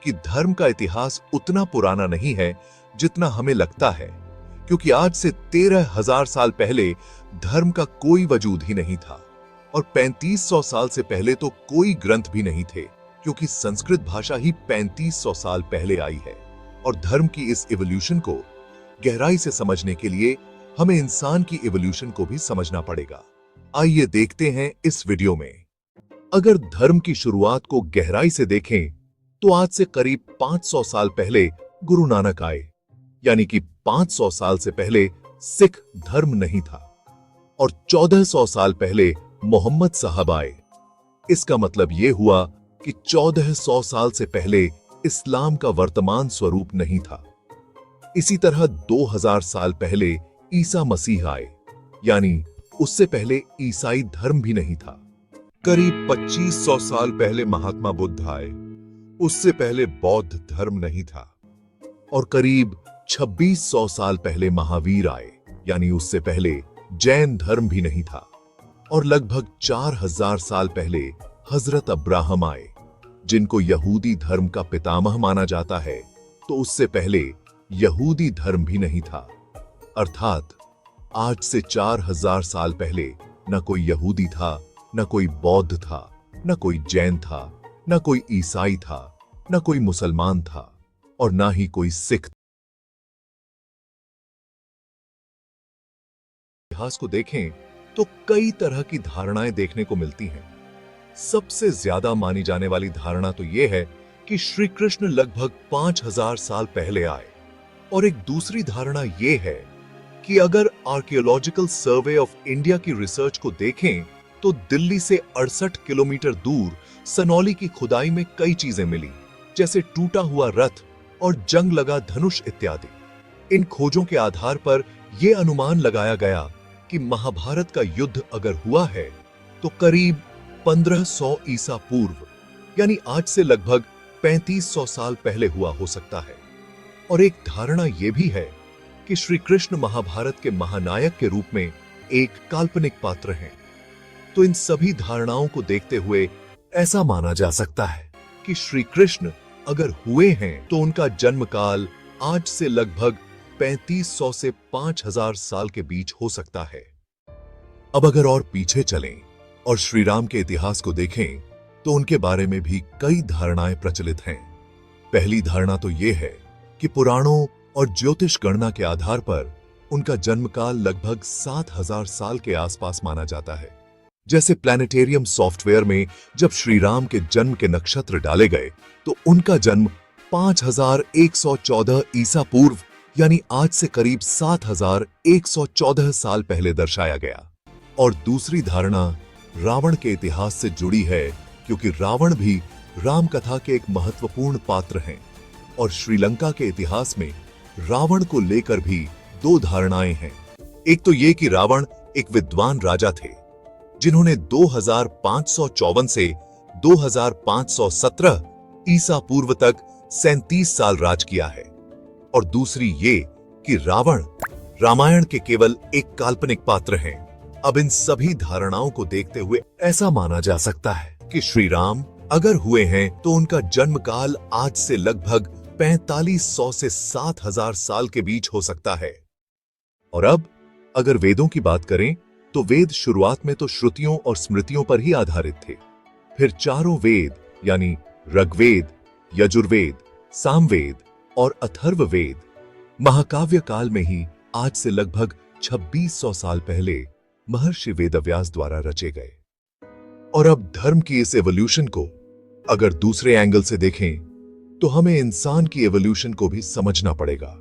कि धर्म का इतिहास उतना पुराना नहीं है जितना हमें लगता है, क्योंकि आज से 13,000 साल पहले धर्म का कोई वजूद ही नहीं था और 3500 साल से पहले तो कोई ग्रंथ भी नहीं थे, क्योंकि संस्कृत भाषा ही 3500 साल पहले आई है। और धर्म की इस इवोल्यूशन को गहराई से समझने के लिए हमें इंसान की इवोल्यूशन को भी समझना पड़ेगा। आइए देखते हैं इस वीडियो में। अगर धर्म की शुरुआत को गहराई से देखें तो आज से करीब 500 साल पहले गुरु नानक आए, यानी कि 500 साल से पहले सिख धर्म नहीं था और 1400 साल पहले मोहम्मद साहब आए। इसका मतलब यह हुआ कि 1400 साल से पहले इस्लाम का वर्तमान स्वरूप नहीं था। इसी तरह 2000 साल पहले ईसा मसीह आए, यानी उससे पहले ईसाई धर्म भी नहीं था। करीब 2500 साल पहले महात्मा बुद्ध आए, उससे पहले बौद्ध धर्म नहीं था। और करीब 2600 साल पहले महावीर आए, यानी उससे पहले जैन धर्म भी नहीं था। और लगभग 4000 साल पहले हजरत अब्राहम आए, जिनको यहूदी धर्म का पितामह माना जाता है, तो उससे पहले यहूदी धर्म भी नहीं था। अर्थात आज से 4000 साल पहले न कोई यहूदी था, न कोई बौद्ध था, न कोई जैन था, न कोई ईसाई था, न कोई मुसलमान था और न ही कोई सिख। इतिहास को देखें तो कई तरह की धारणाएं देखने को मिलती हैं। सबसे ज्यादा मानी जाने वाली धारणा तो यह है कि श्री कृष्ण लगभग 5000 साल पहले आए। और एक दूसरी धारणा यह है कि अगर आर्कियोलॉजिकल सर्वे ऑफ इंडिया की रिसर्च को देखें तो दिल्ली से 68 किलोमीटर दूर सनौली की खुदाई में कई चीजें मिली, जैसे टूटा हुआ रथ और जंग लगा धनुष इत्यादि। इन खोजों के आधार पर यह अनुमान लगाया गया कि महाभारत का युद्ध अगर हुआ है तो करीब 1500 ईसा पूर्व, यानी आज से लगभग 3500 साल पहले हुआ हो सकता है। और एक धारणा यह भी है कि श्री कृष्ण महाभारत के महानायक के रूप में एक काल्पनिक पात्र हैं। तो इन सभी धारणाओं को देखते हुए ऐसा माना जा सकता है कि श्री कृष्ण अगर हुए हैं तो उनका जन्म काल आज से लगभग 3500 से 5000 साल के बीच हो सकता है। अब अगर और पीछे चलें और श्री राम के इतिहास को देखें तो उनके बारे में भी कई धारणाएं प्रचलित हैं। पहली धारणा तो यह है कि पुराणों और ज्योतिष गणना के आधार पर उनका जन्म काल लगभग 7000 साल के आसपास माना जाता है। जैसे प्लैनेटेरियम सॉफ्टवेयर में जब श्री राम के जन्म के नक्षत्र डाले गए तो उनका जन्म 5114 ईसा पूर्व, यानी आज से करीब 7114 साल पहले दर्शाया गया। और दूसरी धारणा रावण के इतिहास से जुड़ी है, क्योंकि रावण भी राम कथा के एक महत्वपूर्ण पात्र हैं। और श्रीलंका के इतिहास में रावण को लेकर भी दो धारणाएं हैं। एक तो ये कि रावण एक विद्वान राजा थे जिन्होंने 2554 से 2517 ईसा पूर्व तक 37 साल राज किया है। और दूसरी ये कि रावण रामायण के केवल एक काल्पनिक पात्र हैं। अब इन सभी धारणाओं को देखते हुए ऐसा माना जा सकता है कि श्री राम अगर हुए हैं तो उनका जन्म काल आज से लगभग 4500 से 7000 साल के बीच हो सकता है। और अब अगर वेदों की बात करें तो वेद शुरुआत में तो श्रुतियों और स्मृतियों पर ही आधारित थे। फिर चारों वेद यानी ऋग्वेद, यजुर्वेद, सामवेद और अथर्ववेद महाकाव्य काल में ही आज से लगभग 2600 साल पहले महर्षि वेदव्यास द्वारा रचे गए। और अब धर्म की इस एवोल्यूशन को अगर दूसरे एंगल से देखें तो हमें इंसान की एवोल्यूशन को भी समझना पड़ेगा।